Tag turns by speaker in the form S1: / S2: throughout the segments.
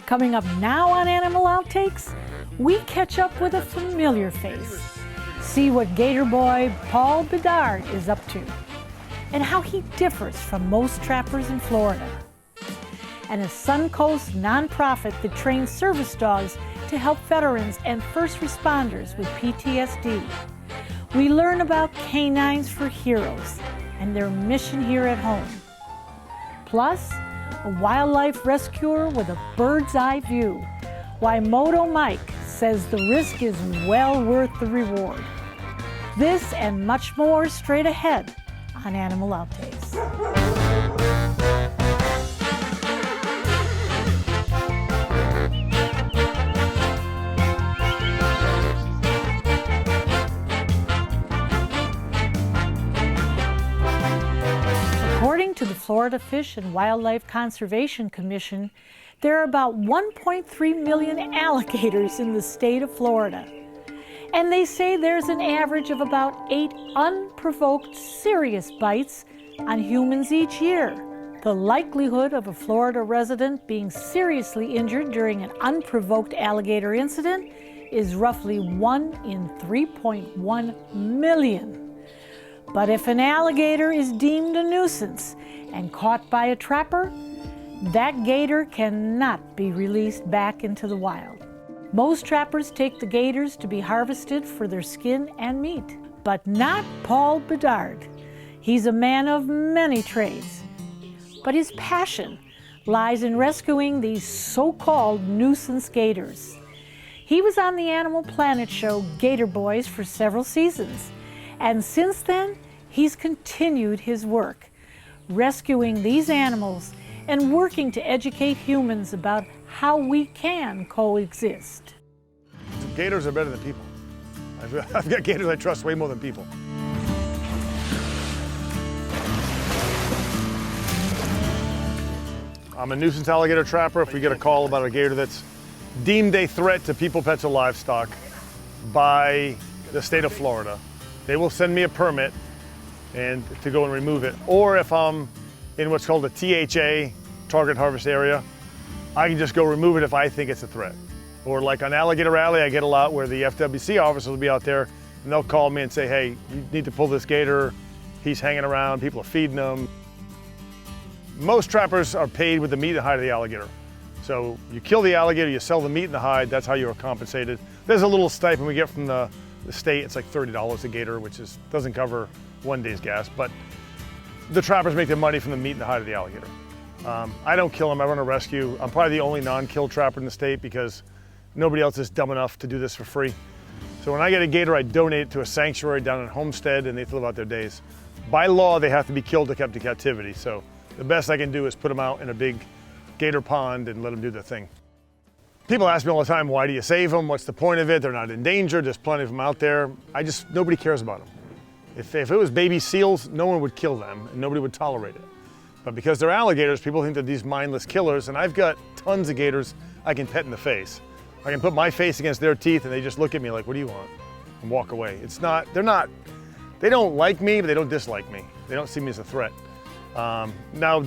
S1: Coming up now on Animal Outtakes, we catch up with a familiar face. See what Gator Boy Paul Bedard is up to, and how he differs from most trappers in Florida. And a Suncoast nonprofit that trains service dogs to help veterans and first responders with PTSD. We learn about Canines for Heroes and their mission here at home. Plus, a wildlife rescuer with a bird's eye view. Why Moto Mike says the risk is well worth the reward. This and much more straight ahead on Animal Outtakes. According to the Florida Fish and Wildlife Conservation Commission, there are about 1.3 million alligators in the state of Florida. And they say there's an average of about 8 unprovoked serious bites on humans each year. The likelihood of a Florida resident being seriously injured during an unprovoked alligator incident is roughly 1 in 3.1 million. But if an alligator is deemed a nuisance and caught by a trapper, that gator cannot be released back into the wild. Most trappers take the gators to be harvested for their skin and meat, but not Paul Bedard. He's a man of many trades, but his passion lies in rescuing these so-called nuisance gators. He was on the Animal Planet show Gator Boys for several seasons, and since then, he's continued his work, rescuing these animals and working to educate humans about how we can coexist.
S2: Gators are better than people. I've got gators I trust way more than people. I'm a nuisance alligator trapper. If we get a call about a gator that's deemed a threat to people, pets, or livestock by the state of Florida, they will send me a permit and to go and remove it. Or if I'm in what's called a THA, target harvest area, I can just go remove it if I think it's a threat. Or like on Alligator Alley, I get a lot where the FWC officers will be out there and they'll call me and say, hey, you need to pull this gator. He's hanging around, people are feeding him. Most trappers are paid with the meat and hide of the alligator. So you kill the alligator, you sell the meat and the hide, that's how you're compensated. There's a little stipend we get from the state, it's like $30 a gator, which doesn't cover one day's gas, but the trappers make their money from the meat and the hide of the alligator. I don't kill them, I run a rescue. I'm probably the only non-kill trapper in the state because nobody else is dumb enough to do this for free. So when I get a gator, I donate it to a sanctuary down in Homestead and they live out their days. By law, they have to be killed or kept in captivity. So the best I can do is put them out in a big gator pond and let them do their thing. People ask me all the time, why do you save them? What's the point of it? They're not endangered, there's plenty of them out there. Nobody cares about them. If it was baby seals, no one would kill them and nobody would tolerate it. But because they're alligators, people think they're these mindless killers, and I've got tons of gators I can pet in the face. I can put my face against their teeth and they just look at me like, what do you want? And walk away. They don't like me, but they don't dislike me. They don't see me as a threat. Now,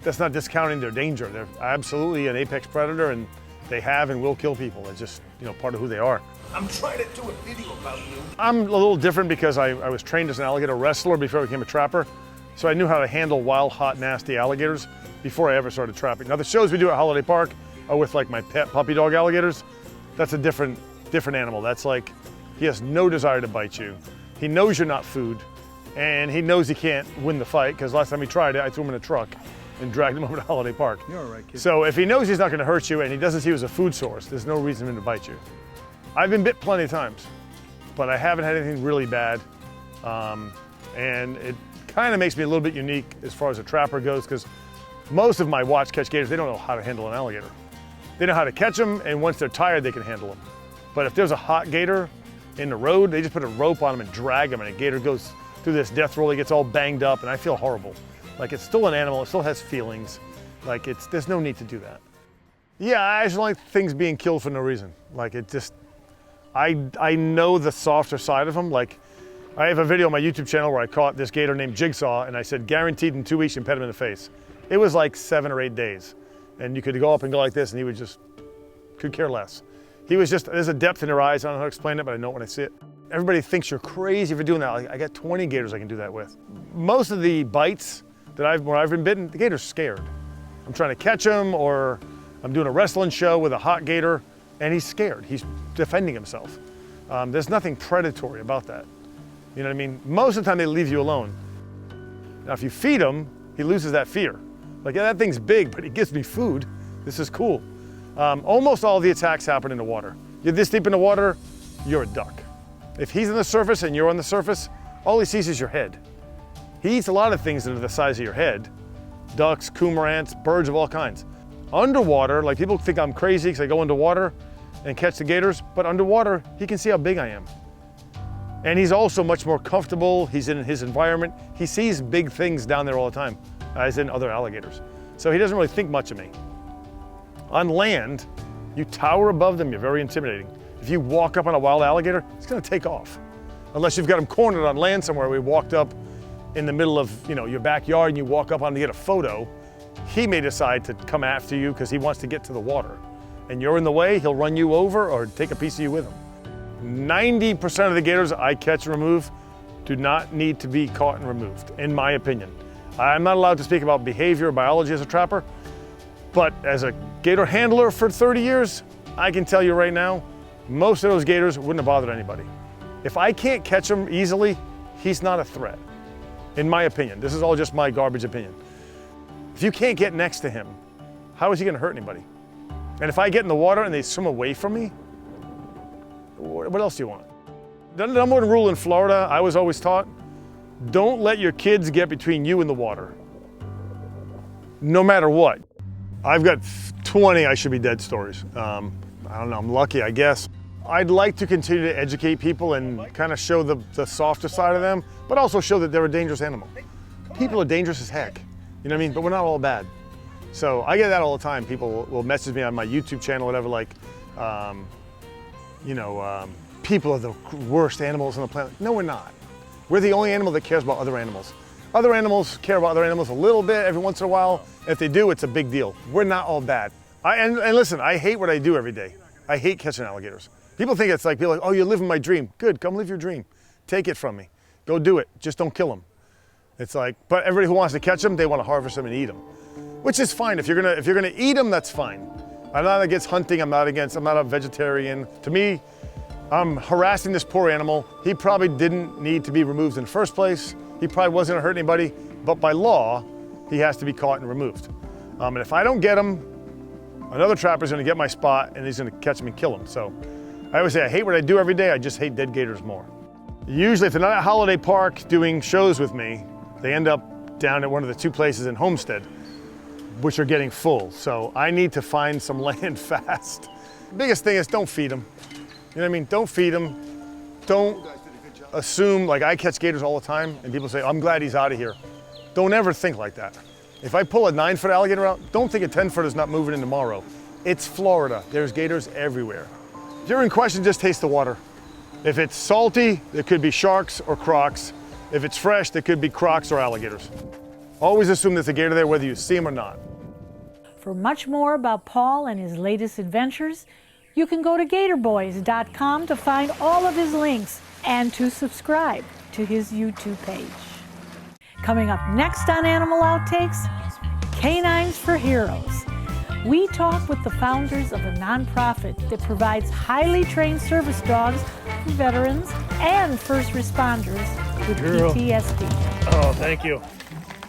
S2: that's not discounting their danger. They're absolutely an apex predator and they have and will kill people. It's just, part of who they are.
S3: I'm trying to do a video about you.
S2: I'm a little different because I was trained as an alligator wrestler before I became a trapper. So I knew how to handle wild, hot, nasty alligators before I ever started trapping. Now the shows we do at Holiday Park are with like my pet puppy dog alligators. That's a different animal. That's like, he has no desire to bite you. He knows you're not food and he knows he can't win the fight because last time he tried it, I threw him in a truck and dragged him over to Holiday Park.
S3: You're all right, kid. So
S2: if he knows he's not gonna hurt you and he doesn't see you as a food source, there's no reason for him to bite you. I've been bit plenty of times, but I haven't had anything really bad. And it kind of makes me a little bit unique as far as a trapper goes because most of my watch catch gators, they don't know how to handle an alligator. They know how to catch them, and once they're tired, they can handle them. But if there's a hot gator in the road, they just put a rope on them and drag them, and a gator goes through this death roll, he gets all banged up, and I feel horrible. Like, it's still an animal, it still has feelings. Like, there's no need to do that. Yeah, I just don't like things being killed for no reason. Like, I know the softer side of them. Like, I have a video on my YouTube channel where I caught this gator named Jigsaw, and I said, guaranteed in 2 weeks you can pet him in the face. It was like 7 or 8 days. And you could go up and go like this, and he would just could care less. He was just, there's a depth in their eyes. I don't know how to explain it, but I know it when I see it. Everybody thinks you're crazy for doing that. I got 20 gators I can do that with. Most of the bites where I've been bitten, the gator's scared. I'm trying to catch him, or I'm doing a wrestling show with a hot gator, and he's scared. He's defending himself. There's nothing predatory about that. You know what I mean? Most of the time they leave you alone. Now, if you feed him, he loses that fear. Like, yeah, that thing's big, but he gives me food. This is cool. Almost all the attacks happen in the water. You're this deep in the water, you're a duck. If he's on the surface and you're on the surface, all he sees is your head. He eats a lot of things that are the size of your head. Ducks, cormorants, birds of all kinds. Underwater, like people think I'm crazy because I go underwater and catch the gators, but underwater, he can see how big I am. And he's also much more comfortable. He's in his environment. He sees big things down there all the time, as in other alligators. So he doesn't really think much of me. On land, you tower above them, you're very intimidating. If you walk up on a wild alligator, it's gonna take off. Unless you've got him cornered on land somewhere. We walked up in the middle of your backyard and you walk up on him to get a photo, he may decide to come after you because he wants to get to the water. And you're in the way, he'll run you over or take a piece of you with him. 90% of the gators I catch and remove do not need to be caught and removed, in my opinion. I'm not allowed to speak about behavior or biology as a trapper, but as a gator handler for 30 years, I can tell you right now, most of those gators wouldn't have bothered anybody. If I can't catch him easily, he's not a threat, in my opinion. This is all just my garbage opinion. If you can't get next to him, how is he gonna hurt anybody? And if I get in the water and they swim away from me, what else do you want? The number one rule in Florida, I was always taught, don't let your kids get between you and the water. No matter what. I've got 20 I should be dead stories. I don't know, I'm lucky, I guess. I'd like to continue to educate people and kind of show the softer side of them, but also show that they're a dangerous animal. People are dangerous as heck, you know what I mean? But we're not all bad. So I get that all the time. People will message me on my YouTube channel, whatever, like, people are the worst animals on the planet. No, we're not. We're the only animal that cares about other animals. Other animals care about other animals a little bit every once in a while. If they do, it's a big deal. We're not all bad. And listen, I hate what I do every day. I hate catching alligators. People think it's like, people are like, oh, you're living my dream. Good, come live your dream. Take it from me. Go do it, just don't kill them. It's like, but everybody who wants to catch them, they want to harvest them and eat them. Which is fine, if you're gonna eat them, that's fine. I'm not against hunting, I'm not a vegetarian. To me, I'm harassing this poor animal. He probably didn't need to be removed in the first place. He probably wasn't gonna hurt anybody, but by law, he has to be caught and removed. And if I don't get him, another trapper's gonna get my spot and he's gonna catch him and kill him. So I always say I hate what I do every day, I just hate dead gators more. Usually if they're not at Holiday Park doing shows with me, they end up down at one of the two places in Homestead, which are getting full. So I need to find some land fast. The biggest thing is don't feed them. You know what I mean? Don't feed them. Don't assume, like I catch gators all the time and people say, I'm glad he's out of here. Don't ever think like that. If I pull a 9-foot alligator out, don't think a 10-foot is not moving in tomorrow. It's Florida, there's gators everywhere. If you're in question, just taste the water. If it's salty, there could be sharks or crocs. If it's fresh, there could be crocs or alligators. Always assume there's a gator there whether you see him or not.
S1: For much more about Paul and his latest adventures, you can go to gatorboys.com to find all of his links and to subscribe to his YouTube page. Coming up next on Animal Outtakes, Canines for Heroes. We talk with the founders of a nonprofit that provides highly trained service dogs for veterans and first responders with PTSD.
S2: Oh, thank you.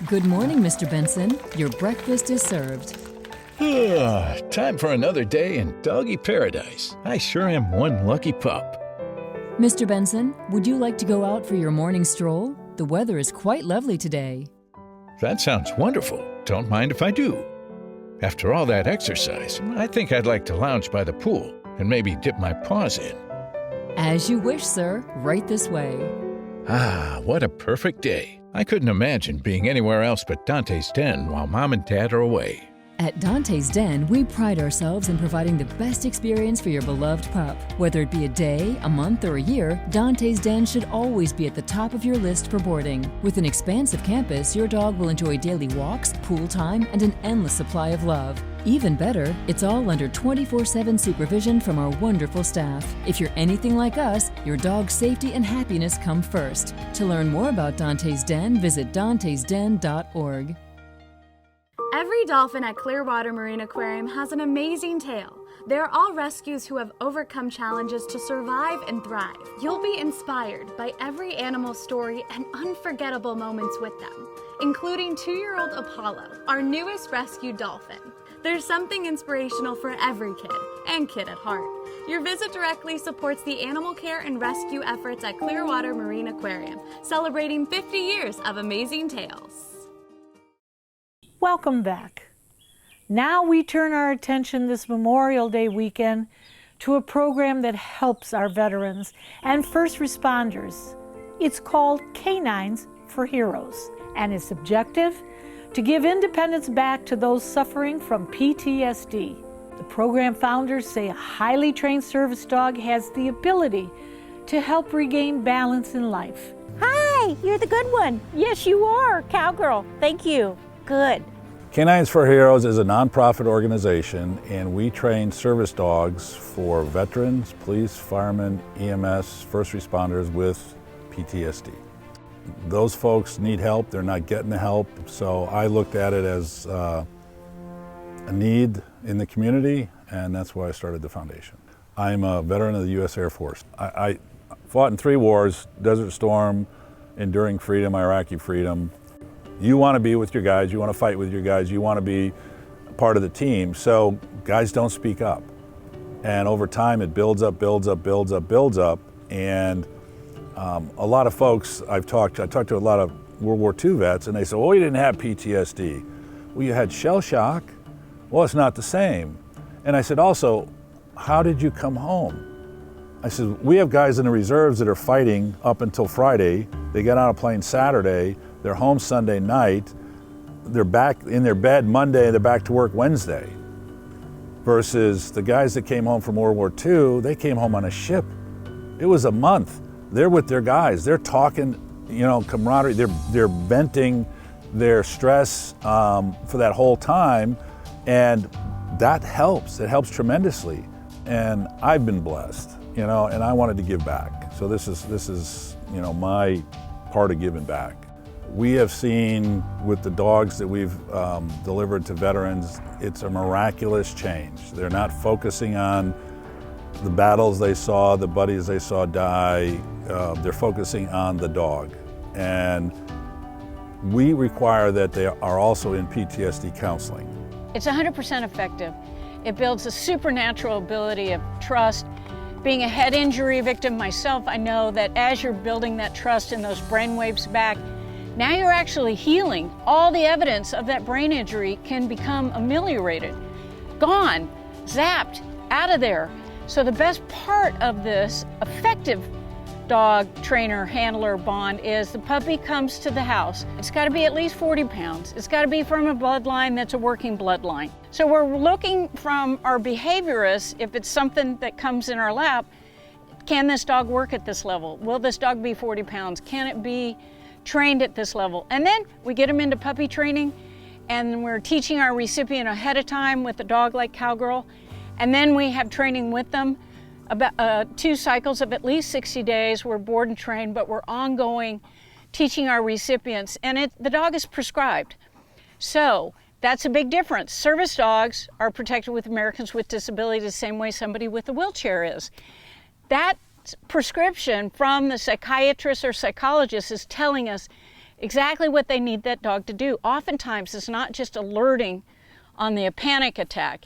S4: Good morning, Mr. Benson. Your breakfast is served.
S5: Time for another day in doggy paradise. I sure am one lucky pup.
S4: Mr. Benson, would you like to go out for your morning stroll? The weather is quite lovely today.
S5: That sounds wonderful. Don't mind if I do. After all that exercise, I think I'd like to lounge by the pool and maybe dip my paws in.
S4: As you wish, sir. Right this way.
S5: Ah, what a perfect day. I couldn't imagine being anywhere else but Dante's den while Mom and Dad are away.
S4: At Dante's Den, we pride ourselves in providing the best experience for your beloved pup. Whether it be a day, a month, or a year, Dante's Den should always be at the top of your list for boarding. With an expansive campus, your dog will enjoy daily walks, pool time, and an endless supply of love. Even better, it's all under 24/7 supervision from our wonderful staff. If you're anything like us, your dog's safety and happiness come first. To learn more about Dante's Den, visit dantesden.org.
S6: Every dolphin at Clearwater Marine Aquarium has an amazing tale. They're all rescues who have overcome challenges to survive and thrive. You'll be inspired by every animal story and unforgettable moments with them, including 2-year-old Apollo, our newest rescued dolphin. There's something inspirational for every kid, and kid at heart. Your visit directly supports the animal care and rescue efforts at Clearwater Marine Aquarium, celebrating 50 years of amazing tales.
S1: Welcome back. Now we turn our attention this Memorial Day weekend to a program that helps our veterans and first responders. It's called Canines for Heroes, and its objective: to give independence back to those suffering from PTSD. The program founders say a highly trained service dog has the ability to help regain balance in life.
S7: Hi, you're the good one. Yes, you are. Cowgirl. Thank you. Good.
S8: Canines for Heroes is a nonprofit organization, and we train service dogs for veterans, police, firemen, EMS, first responders with PTSD. Those folks need help. They're not getting the help, so I looked at it as a need in the community, and that's why I started the foundation. I'm a veteran of the U.S. Air Force. I fought in 3 wars: Desert Storm, Enduring Freedom, Iraqi Freedom. You want to be with your guys, you want to fight with your guys, you want to be part of the team, so guys don't speak up. And over time it builds up, and a lot of folks I talked to a lot of World War II vets, and they said, well, you didn't have PTSD. Well, you had shell shock. Well, it's not the same. And I said, also, how did you come home? I said, we have guys in the reserves that are fighting up until Friday. They get on a plane Saturday, they're home Sunday night, they're back in their bed Monday, they're back to work Wednesday. Versus the guys that came home from World War II, they came home on a ship. It was a month. They're with their guys, they're talking, camaraderie, they're venting their stress for that whole time, and that helps. It helps tremendously. And I've been blessed, and I wanted to give back. So this is my part of giving back. We have seen with the dogs that we've delivered to veterans, it's a miraculous change. They're not focusing on the battles they saw, the buddies they saw die. They're focusing on the dog. And we require that they are also in PTSD counseling.
S9: It's 100% effective. It builds a supernatural ability of trust. Being a head injury victim myself, I know that as you're building that trust and those brain waves back, now you're actually healing. All the evidence of that brain injury can become ameliorated, gone, zapped, out of there. So the best part of this effective dog trainer handler bond is the puppy comes to the house. It's got to be at least 40 pounds. It's got to be from a bloodline that's a working bloodline. So we're looking from our behaviorists, if it's something that comes in our lap, can this dog work at this level? Will this dog be 40 pounds? Can it be trained at this level? And then we get them into puppy training, and we're teaching our recipient ahead of time with a dog like Cowgirl, and then we have training with them about 2 cycles of at least 60 days. We're board and trained, but we're ongoing teaching our recipients, and the dog is prescribed. So that's a big difference. Service dogs are protected with Americans with Disabilities the same way somebody with a wheelchair is. That prescription from the psychiatrist or psychologist is telling us exactly what they need that dog to do. Oftentimes it's not just alerting on the panic attack.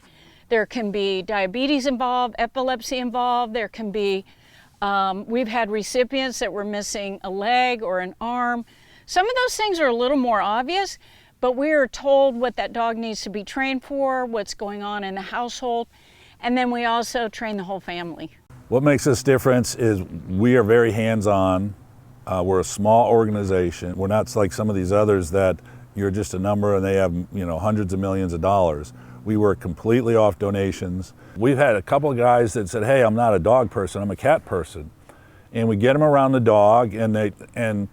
S9: There can be diabetes involved, epilepsy involved, there can be, we've had recipients that were missing a leg or an arm. Some of those things are a little more obvious, but we are told what that dog needs to be trained for, what's going on in the household, and then we also train the whole family.
S8: What makes us different is we are very hands-on. We're a small organization. We're not like some of these others that you're just a number and they have hundreds of millions of dollars. We work completely off donations. We've had a couple of guys that said, hey, I'm not a dog person, I'm a cat person. And we get them around the dog and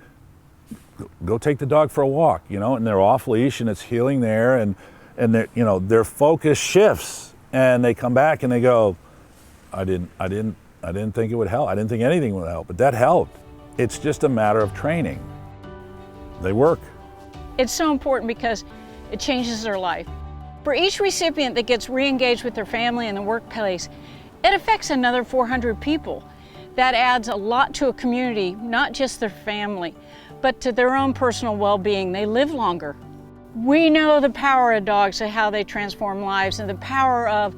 S8: go take the dog for a walk, and they're off leash and it's healing there. And and their focus shifts, and they come back and they go, I didn't think it would help. I didn't think anything would help, but that helped. It's just a matter of training. They work.
S9: It's so important because it changes their life. For each recipient that gets re-engaged with their family in the workplace, it affects another 400 people. That adds a lot to a community, not just their family, but to their own personal well-being. They live longer. We know the power of dogs and how they transform lives, and the power of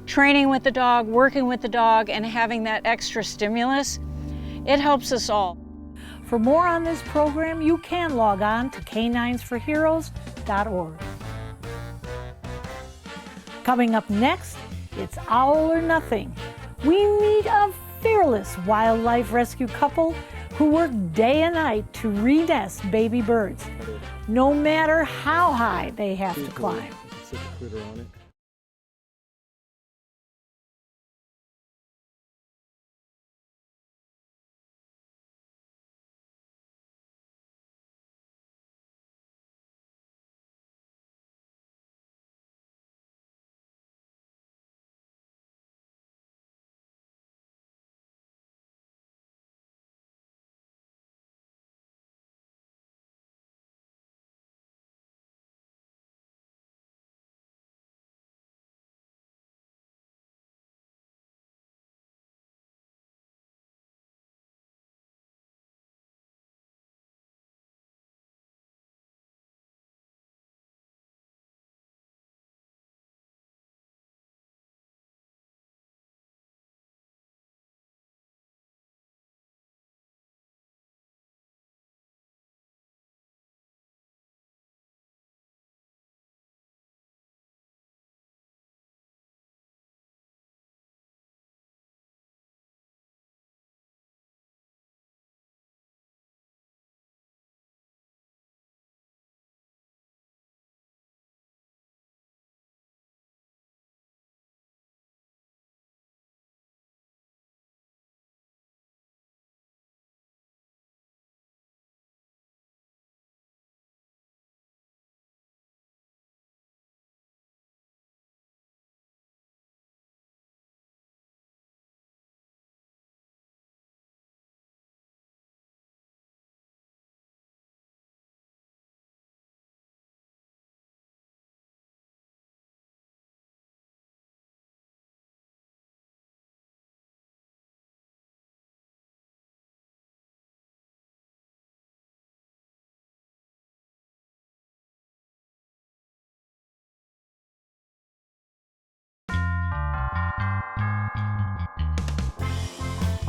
S9: training with the dog, working with the dog, and having that extra stimulus. It helps us all.
S1: For more on this program, you can log on to caninesforheroes.org. Coming up next, it's Owl or Nothing. We meet a fearless wildlife rescue couple who work day and night to re-nest baby birds, no matter how high they have to climb.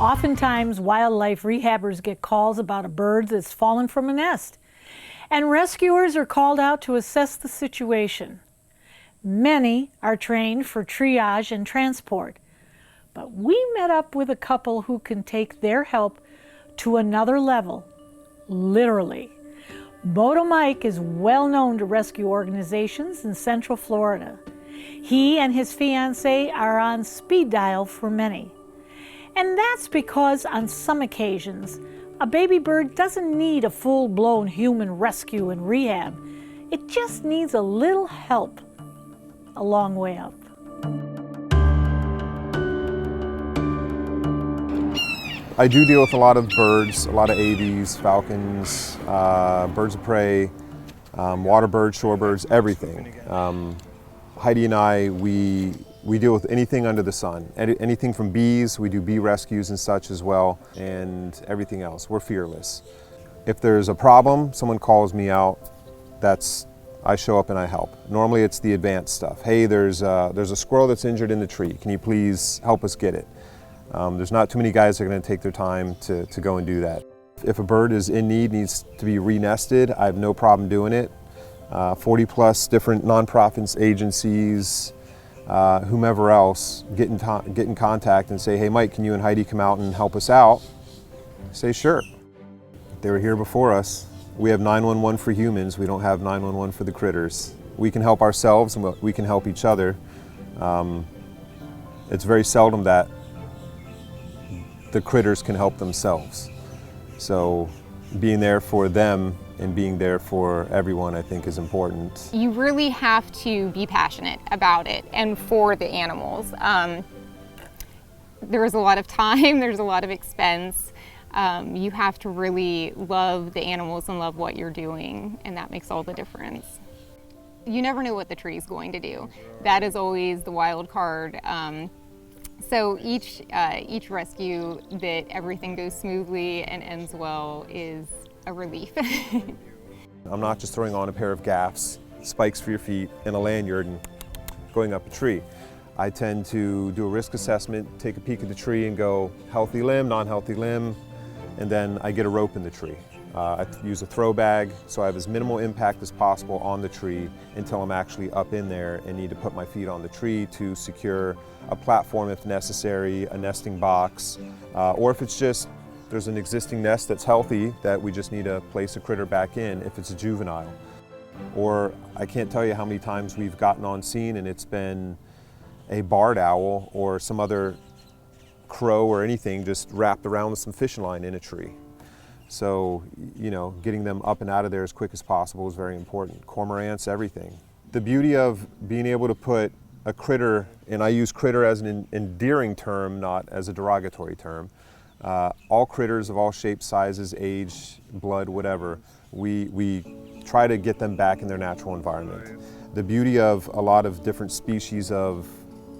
S1: Oftentimes, wildlife rehabbers get calls about a bird that's fallen from a nest, and rescuers are called out to assess the situation. Many are trained for triage and transport, but we met up with a couple who can take their help to another level, literally. Moto Mike is well known to rescue organizations in Central Florida. He and his fiancee are on speed dial for many. And that's because on some occasions, a baby bird doesn't need a full-blown human rescue and rehab. It just needs a little help a long way up.
S10: I do deal with a lot of birds, a lot of avies, falcons, birds of prey, water birds, shorebirds, everything. Heidi and I, we deal with anything under the sun. Anything from bees, we do bee rescues and such as well, and everything else. We're fearless. If there's a problem, someone calls me out, I show up and I help. Normally it's the advanced stuff. Hey, there's a squirrel that's injured in the tree. Can you please help us get it? There's not too many guys that are going to take their time to go and do that. If a bird is in need, needs to be re-nested, I have no problem doing it. 40 plus different nonprofits, agencies, whomever else get in contact and say, hey Mike, can you and Heidi come out and help us out? Say sure. They were here before us. We have 911 for humans, we don't have 911 for the critters. We can help ourselves and we can help each other. It's very seldom that the critters can help themselves. So being there for them and being there for everyone, I think, is important.
S11: You really have to be passionate about it and for the animals. There is a lot of time, there's a lot of expense. You have to really love the animals and love what you're doing, and that makes all the difference. You never know what the tree is going to do. That is always the wild card. So each rescue that everything goes smoothly and ends well is a relief.
S10: I'm not just throwing on a pair of gaffs, spikes for your feet, and a lanyard and going up a tree. I tend to do a risk assessment, take a peek at the tree and go healthy limb, non-healthy limb, and then I get a rope in the tree. I use a throw bag so I have as minimal impact as possible on the tree until I'm actually up in there and need to put my feet on the tree to secure a platform if necessary, a nesting box, or if it's just there's an existing nest that's healthy that we just need to place a critter back in if it's a juvenile. Or I can't tell you how many times we've gotten on scene and it's been a barred owl or some other crow or anything just wrapped around with some fishing line in a tree. So, you know, getting them up and out of there as quick as possible is very important. Cormorants, everything. The beauty of being able to put a critter, and I use critter as an endearing term, not as a derogatory term, all critters of all shapes, sizes, age, blood, whatever, we try to get them back in their natural environment. The beauty of a lot of different species of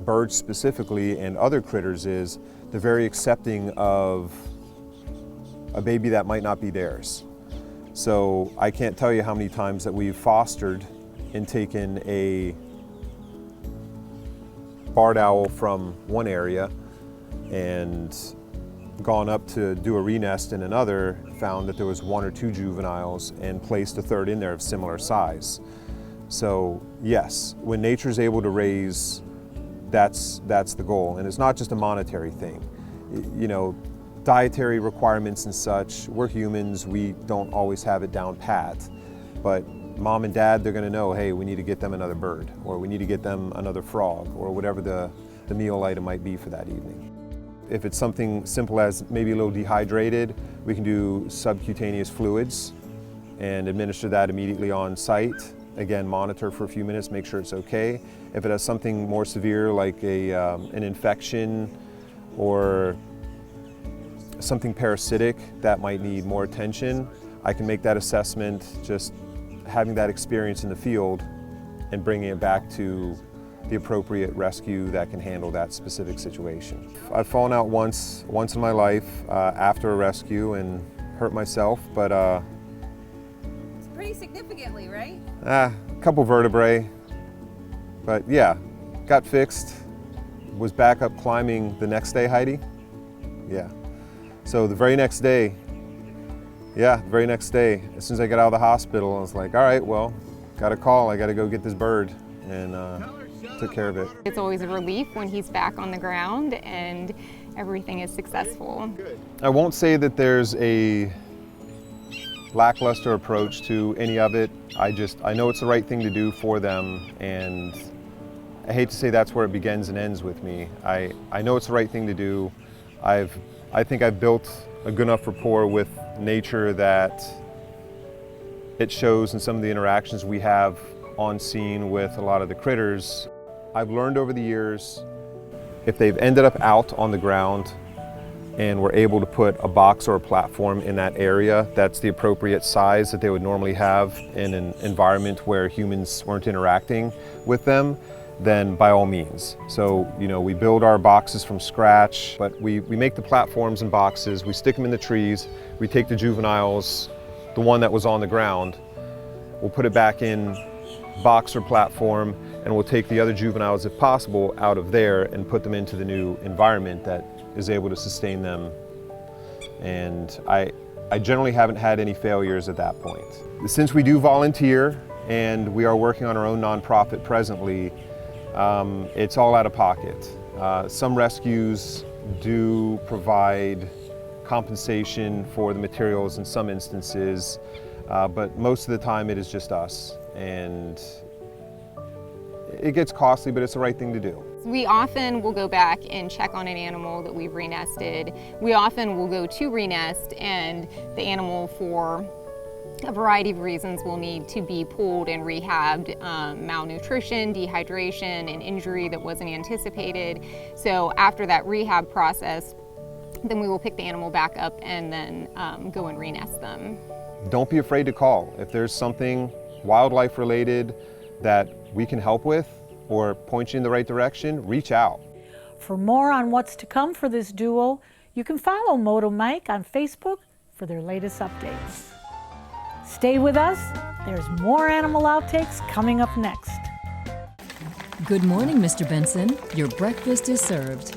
S10: birds specifically and other critters is they're very accepting of a baby that might not be theirs. So I can't tell you how many times that we've fostered and taken a barred owl from one area and gone up to do a renest in another, found that there was 1 or 2 juveniles and placed a third in there of similar size. So yes, when nature's able to raise, that's the goal. And it's not just a monetary thing. You know, dietary requirements and such, we're humans, we don't always have it down pat. But mom and dad, they're gonna know, hey, we need to get them another bird, or we need to get them another frog, or whatever the meal item might be for that evening. If it's something simple as maybe a little dehydrated, we can do subcutaneous fluids and administer that immediately on site. Again, monitor for a few minutes, make sure it's okay. If it has something more severe like an infection or something parasitic that might need more attention, I can make that assessment just having that experience in the field and bringing it back to the appropriate rescue that can handle that specific situation. I've fallen out once in my life after a rescue and hurt myself, but
S12: it's pretty significantly, right?
S10: A couple vertebrae, but yeah, got fixed. Was back up climbing the next day, Heidi. Yeah. So the very next day, as soon as I got out of the hospital, I was like, all right, well, got a call, I got to go get this bird, and took care of it.
S11: It's always a relief when he's back on the ground and everything is successful.
S10: I won't say that there's a lackluster approach to any of it. I know it's the right thing to do for them, and I hate to say that's where it begins and ends with me. I know it's the right thing to do. I think I've built a good enough rapport with nature that it shows in some of the interactions we have on scene with a lot of the critters. I've learned over the years, if they've ended up out on the ground and we're able to put a box or a platform in that area that's the appropriate size that they would normally have in an environment where humans weren't interacting with them, then by all means. So, you know, we build our boxes from scratch, but we make the platforms and boxes, we stick them in the trees, we take the juveniles, the one that was on the ground, we'll put it back in box or platform, and we'll take the other juveniles, if possible, out of there and put them into the new environment that is able to sustain them. And I generally haven't had any failures at that point. Since we do volunteer and we are working on our own nonprofit presently, it's all out of pocket. Some rescues do provide compensation for the materials in some instances, but most of the time it is just us. And it gets costly, but it's the right thing to do.
S11: We often will go back and check on an animal that we've renested. We often will go to renest and the animal, for a variety of reasons, will need to be pulled and rehabbed, malnutrition, dehydration, an injury that wasn't anticipated. So after that rehab process, then we will pick the animal back up and then go and renest them.
S10: Don't be afraid to call. If there's something wildlife related that we can help with or point you in the right direction, reach out.
S1: For more on what's to come for this duo, you can follow Moto Mike on Facebook for their latest updates. Stay with us. There's more Animal Outtakes coming up next.
S4: Good morning, Mr. Benson. Your breakfast is served.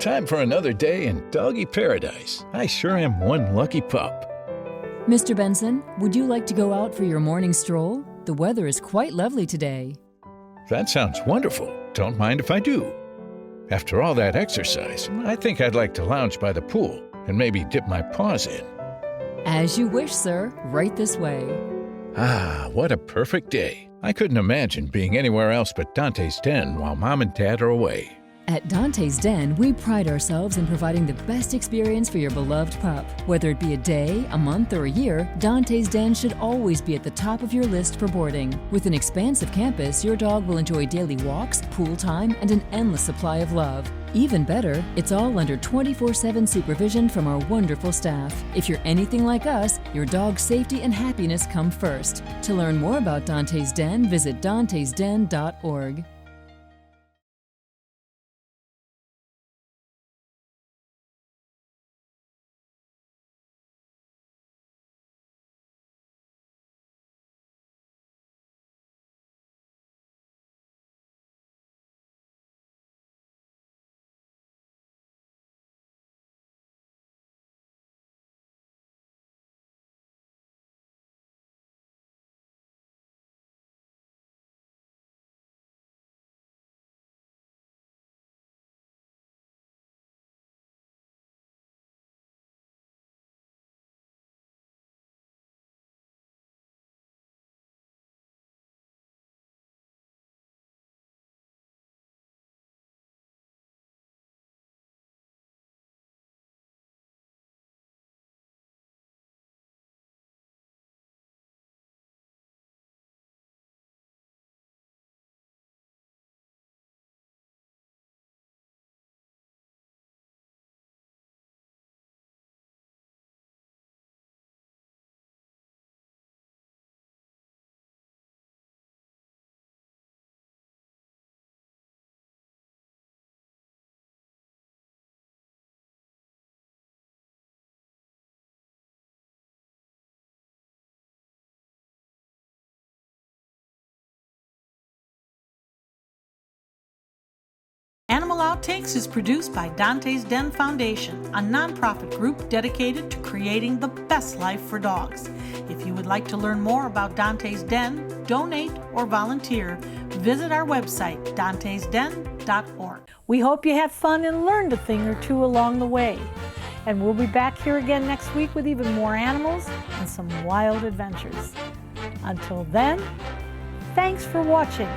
S5: Time for another day in doggy paradise. I sure am one lucky pup.
S4: Mr. Benson, would you like to go out for your morning stroll? The weather is quite lovely today.
S5: That sounds wonderful. Don't mind if I do. After all that exercise, I think I'd like to lounge by the pool and maybe dip my paws in.
S4: As you wish, sir. Right this way.
S5: Ah, what a perfect day. I couldn't imagine being anywhere else but Dante's den while Mom and Dad are away.
S4: At Dante's Den, we pride ourselves in providing the best experience for your beloved pup. Whether it be a day, a month, or a year, Dante's Den should always be at the top of your list for boarding. With an expansive campus, your dog will enjoy daily walks, pool time, and an endless supply of love. Even better, it's all under 24/7 supervision from our wonderful staff. If you're anything like us, your dog's safety and happiness come first. To learn more about Dante's Den, visit dantesden.org.
S1: Animal Outtakes is produced by Dante's Den Foundation, a nonprofit group dedicated to creating the best life for dogs. If you would like to learn more about Dante's Den, donate, or volunteer, visit our website, dantesden.org. We hope you have fun and learned a thing or two along the way. And we'll be back here again next week with even more animals and some wild adventures. Until then, thanks for watching.